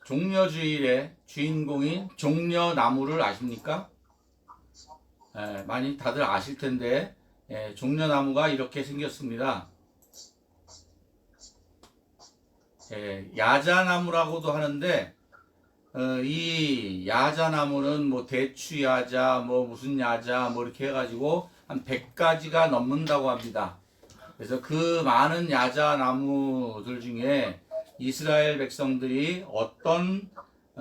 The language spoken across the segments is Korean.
종려주일의 주인공인 종려나무를 아십니까? 많이 다들 아실 텐데, 종려나무가 이렇게 생겼습니다. 야자나무라고도 하는데, 이 야자나무는 뭐 대추야자, 뭐 무슨 야자, 뭐 이렇게 해가지고 한 100가지가 넘는다고 합니다. 그래서 그 많은 야자나무들 중에 이스라엘 백성들이 어떤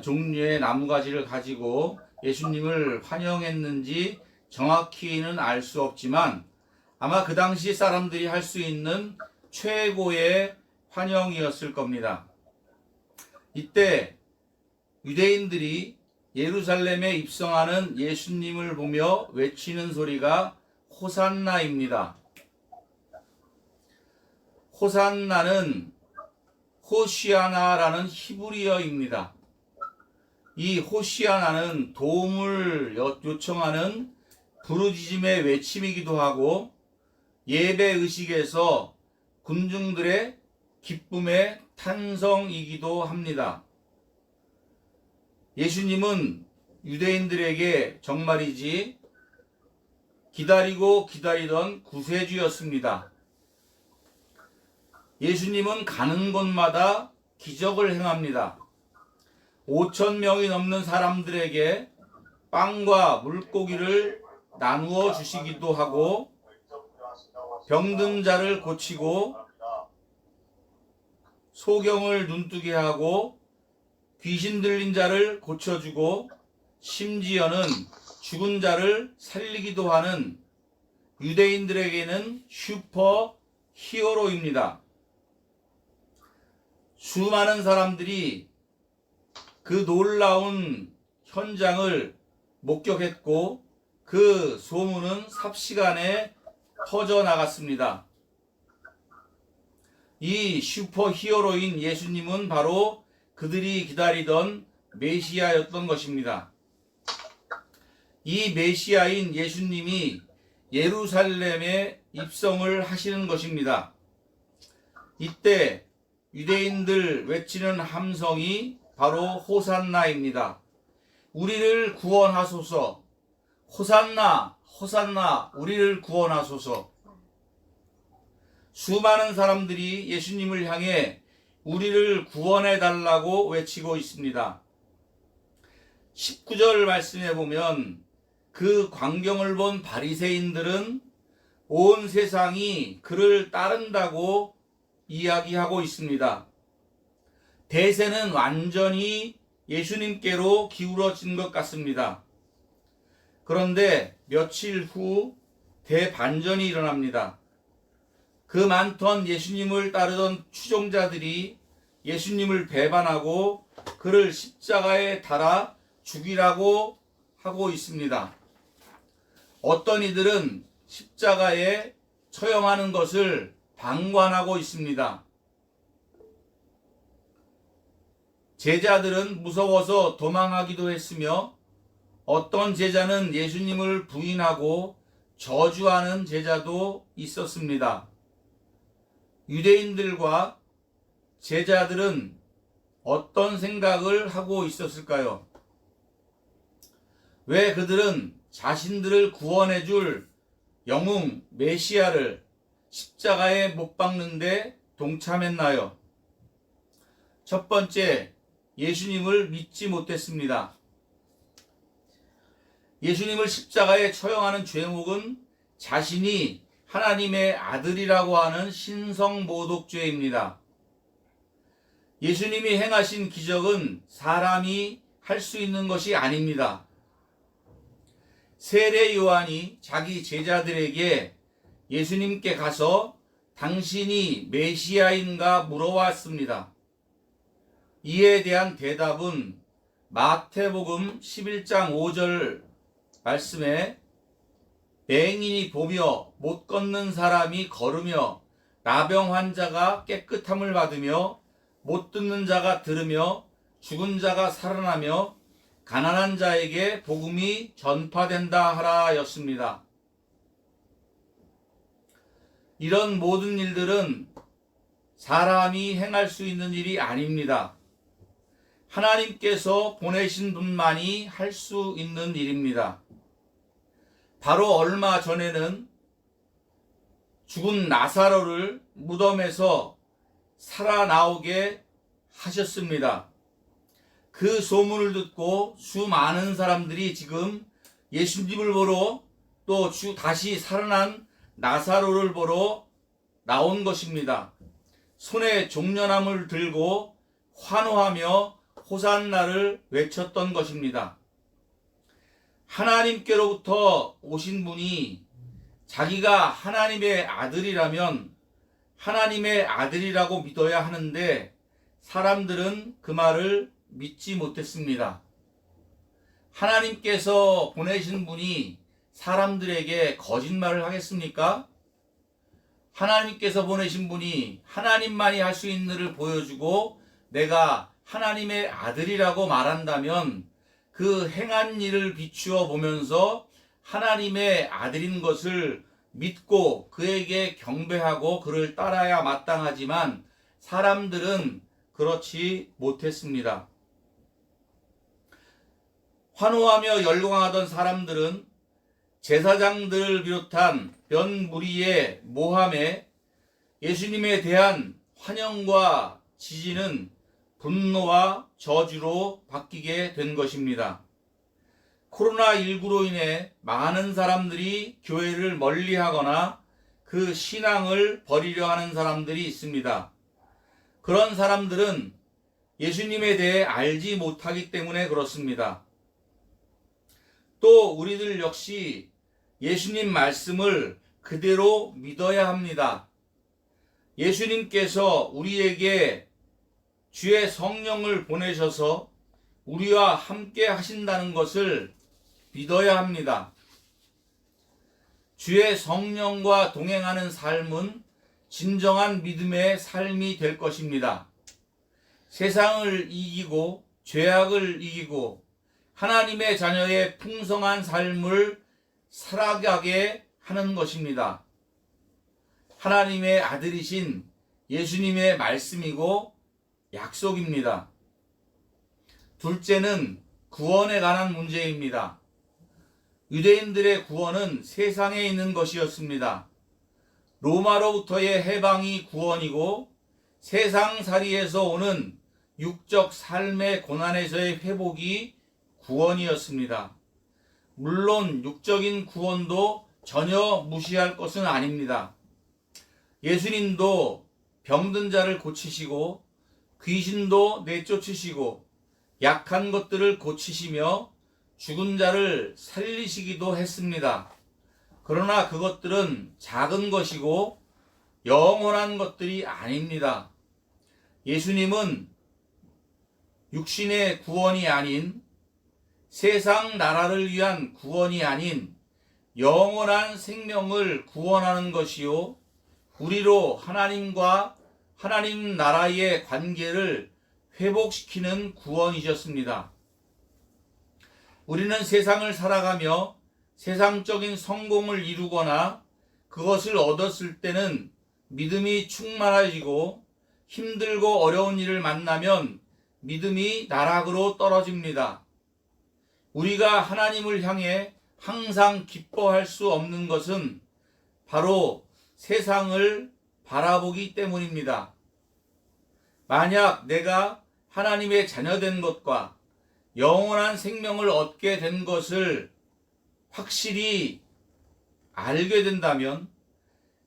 종류의 나무가지를 가지고 예수님을 환영했는지 정확히는 알 수 없지만 아마 그 당시 사람들이 할 수 있는 최고의 환영이었을 겁니다. 이때 유대인들이 예루살렘에 입성하는 예수님을 보며 외치는 소리가 호산나입니다. 호산나는 호시아나라는 히브리어입니다. 이 호시아나는 도움을 요청하는 부르짖음의 외침이기도 하고 예배 의식에서 군중들의 기쁨의 탄성이기도 합니다. 예수님은 유대인들에게 정말이지 기다리고 기다리던 구세주였습니다. 예수님은 가는 곳마다 기적을 행합니다. 5,000명이 넘는 사람들에게 빵과 물고기를 나누어 주시기도 하고 병든 자를 고치고 소경을 눈뜨게 하고 귀신 들린 자를 고쳐주고 심지어는 죽은 자를 살리기도 하는 유대인들에게는 슈퍼 히어로입니다. 수많은 사람들이 그 놀라운 현장을 목격했고 그 소문은 삽시간에 퍼져나갔습니다. 이 슈퍼 히어로인 예수님은 바로 그들이 기다리던 메시아였던 것입니다. 이 메시아인 예수님이 예루살렘에 입성을 하시는 것입니다. 이때 유대인들 외치는 함성이 바로 호산나입니다. 우리를 구원하소서. 호산나, 호산나, 우리를 구원하소서. 수많은 사람들이 예수님을 향해 우리를 구원해 달라고 외치고 있습니다. 19절 말씀에 보면 그 광경을 본 바리새인들은 온 세상이 그를 따른다고 이야기하고 있습니다. 대세는 완전히 예수님께로 기울어진 것 같습니다. 그런데 며칠 후 대반전이 일어납니다. 그 많던 예수님을 따르던 추종자들이 예수님을 배반하고 그를 십자가에 달아 죽이라고 하고 있습니다. 어떤 이들은 십자가에 처형하는 것을 방관하고 있습니다. 제자들은 무서워서 도망하기도 했으며 어떤 제자는 예수님을 부인하고 저주하는 제자도 있었습니다. 유대인들과 제자들은 어떤 생각을 하고 있었을까요? 왜 그들은 자신들을 구원해 줄 영웅 메시아를 십자가에 못 박는데 동참했나요? 첫 번째, 예수님을 믿지 못했습니다. 예수님을 십자가에 처형하는 죄목은 자신이 하나님의 아들이라고 하는 신성모독죄입니다. 예수님이 행하신 기적은 사람이 할 수 있는 것이 아닙니다. 세례 요한이 자기 제자들에게 예수님께 가서 당신이 메시아인가 물어왔습니다. 이에 대한 대답은 마태복음 11장 5절 말씀에 맹인이 보며 못 걷는 사람이 걸으며 나병 환자가 깨끗함을 받으며 못 듣는 자가 들으며 죽은 자가 살아나며 가난한 자에게 복음이 전파된다 하라 였습니다. 이런 모든 일들은 사람이 행할 수 있는 일이 아닙니다. 하나님께서 보내신 분만이 할 수 있는 일입니다. 바로 얼마 전에는 죽은 나사로를 무덤에서 살아나오게 하셨습니다. 그 소문을 듣고 수많은 사람들이 지금 예수님을 보러 또 다시 살아난 나사로를 보러 나온 것입니다. 손에 종려나무를 들고 환호하며 호산나를 외쳤던 것입니다. 하나님께로부터 오신 분이 자기가 하나님의 아들이라면 하나님의 아들이라고 믿어야 하는데 사람들은 그 말을 믿지 못했습니다. 하나님께서 보내신 분이 사람들에게 거짓말을 하겠습니까? 하나님께서 보내신 분이 하나님만이 할 수 있는 일을 보여주고 내가 하나님의 아들이라고 말한다면 그 행한 일을 비추어 보면서 하나님의 아들인 것을 믿고 그에게 경배하고 그를 따라야 마땅하지만 사람들은 그렇지 못했습니다. 환호하며 열광하던 사람들은 제사장들을 비롯한 몇 무리의 모함에 예수님에 대한 환영과 지지는 분노와 저주로 바뀌게 된 것입니다. 코로나19로 인해 많은 사람들이 교회를 멀리하거나 그 신앙을 버리려 하는 사람들이 있습니다. 그런 사람들은 예수님에 대해 알지 못하기 때문에 그렇습니다. 또 우리들 역시 예수님 말씀을 그대로 믿어야 합니다. 예수님께서 우리에게 주의 성령을 보내셔서 우리와 함께 하신다는 것을 믿어야 합니다. 주의 성령과 동행하는 삶은 진정한 믿음의 삶이 될 것입니다. 세상을 이기고 죄악을 이기고 하나님의 자녀의 풍성한 삶을 살아가게 하는 것입니다. 하나님의 아들이신 예수님의 말씀이고 약속입니다. 둘째는 구원에 관한 문제입니다. 유대인들의 구원은 세상에 있는 것이었습니다. 로마로부터의 해방이 구원이고 세상살이에서 오는 육적 삶의 고난에서의 회복이 구원이었습니다. 물론 육적인 구원도 전혀 무시할 것은 아닙니다. 예수님도 병든 자를 고치시고 귀신도 내쫓으시고 약한 것들을 고치시며 죽은 자를 살리시기도 했습니다. 그러나 그것들은 작은 것이고 영원한 것들이 아닙니다. 예수님은 육신의 구원이 아닌 세상 나라를 위한 구원이 아닌 영원한 생명을 구원하는 것이요 우리로 하나님과 하나님 나라의 관계를 회복시키는 구원이셨습니다. 우리는 세상을 살아가며 세상적인 성공을 이루거나 그것을 얻었을 때는 믿음이 충만해지고 힘들고 어려운 일을 만나면 믿음이 나락으로 떨어집니다. 우리가 하나님을 향해 항상 기뻐할 수 없는 것은 바로 세상을 바라보기 때문입니다. 만약 내가 하나님의 자녀된 것과 영원한 생명을 얻게 된 것을 확실히 알게 된다면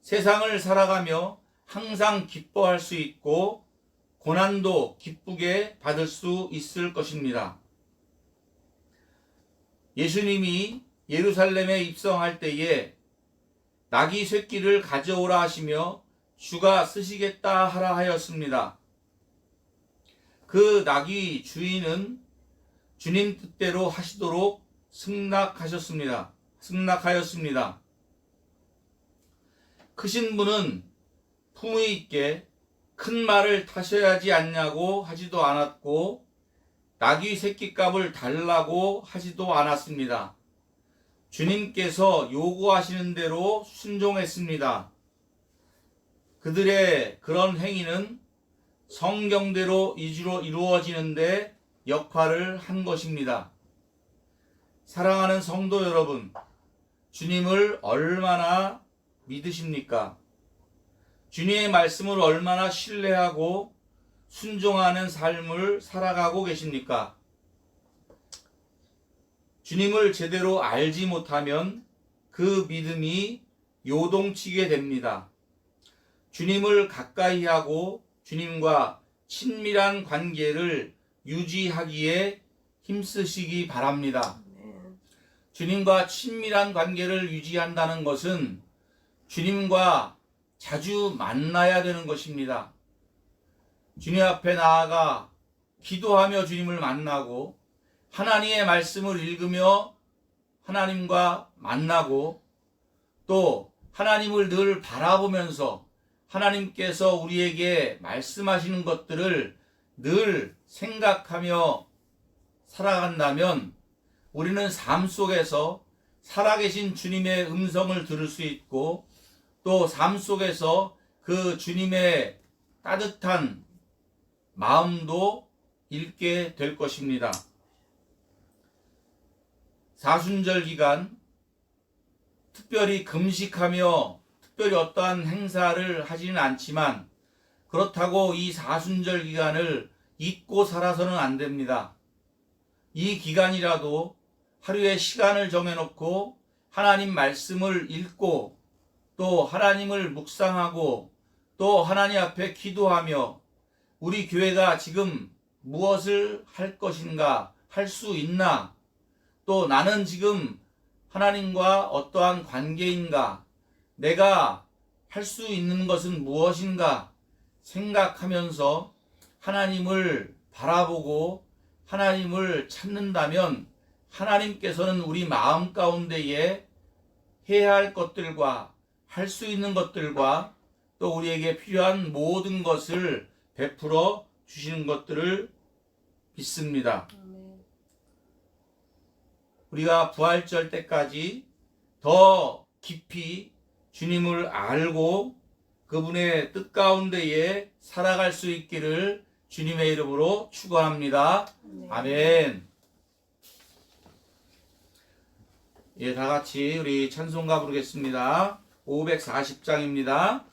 세상을 살아가며 항상 기뻐할 수 있고 고난도 기쁘게 받을 수 있을 것입니다. 예수님이 예루살렘에 입성할 때에 나귀 새끼를 가져오라 하시며 주가 쓰시겠다 하라 하였습니다. 그 나귀 주인은 주님 뜻대로 하시도록 승낙하였습니다. 크신 분은 품위 있게 큰 말을 타셔야지 않냐고 하지도 않았고 나귀 새끼값을 달라고 하지도 않았습니다. 주님께서 요구하시는 대로 순종했습니다. 그들의 그런 행위는 성경대로 이루어지는데 역할을 한 것입니다. 사랑하는 성도 여러분, 주님을 얼마나 믿으십니까? 주님의 말씀을 얼마나 신뢰하고 순종하는 삶을 살아가고 계십니까? 주님을 제대로 알지 못하면 그 믿음이 요동치게 됩니다. 주님을 가까이 하고 주님과 친밀한 관계를 유지하기에 힘쓰시기 바랍니다. 주님과 친밀한 관계를 유지한다는 것은 주님과 자주 만나야 되는 것입니다. 주님 앞에 나아가 기도하며 주님을 만나고 하나님의 말씀을 읽으며 하나님과 만나고 또 하나님을 늘 바라보면서 하나님께서 우리에게 말씀하시는 것들을 늘 생각하며 살아간다면 우리는 삶 속에서 살아계신 주님의 음성을 들을 수 있고 또 삶 속에서 그 주님의 따뜻한 마음도 읽게 될 것입니다. 사순절 기간 특별히 금식하며 특별히 어떠한 행사를 하지는 않지만 그렇다고 이 사순절 기간을 잊고 살아서는 안 됩니다. 이 기간이라도 하루에 시간을 정해놓고 하나님 말씀을 읽고 또 하나님을 묵상하고 또 하나님 앞에 기도하며 우리 교회가 지금 무엇을 할 것인가, 할 수 있나, 또 나는 지금 하나님과 어떠한 관계인가, 내가 할 수 있는 것은 무엇인가 생각하면서 하나님을 바라보고 하나님을 찾는다면 하나님께서는 우리 마음 가운데에 해야 할 것들과 할 수 있는 것들과 또 우리에게 필요한 모든 것을 베풀어 주시는 것들을 믿습니다. 우리가 부활절 때까지 더 깊이 주님을 알고 그분의 뜻 가운데에 살아갈 수 있기를 주님의 이름으로 축원합니다. 아멘. 예, 다 같이 우리 찬송가 부르겠습니다. 540장입니다.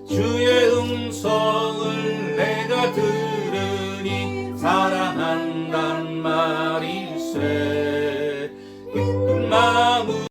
주의 음성을 내가 들으니 사랑한단 말일세. 기쁜 마음으로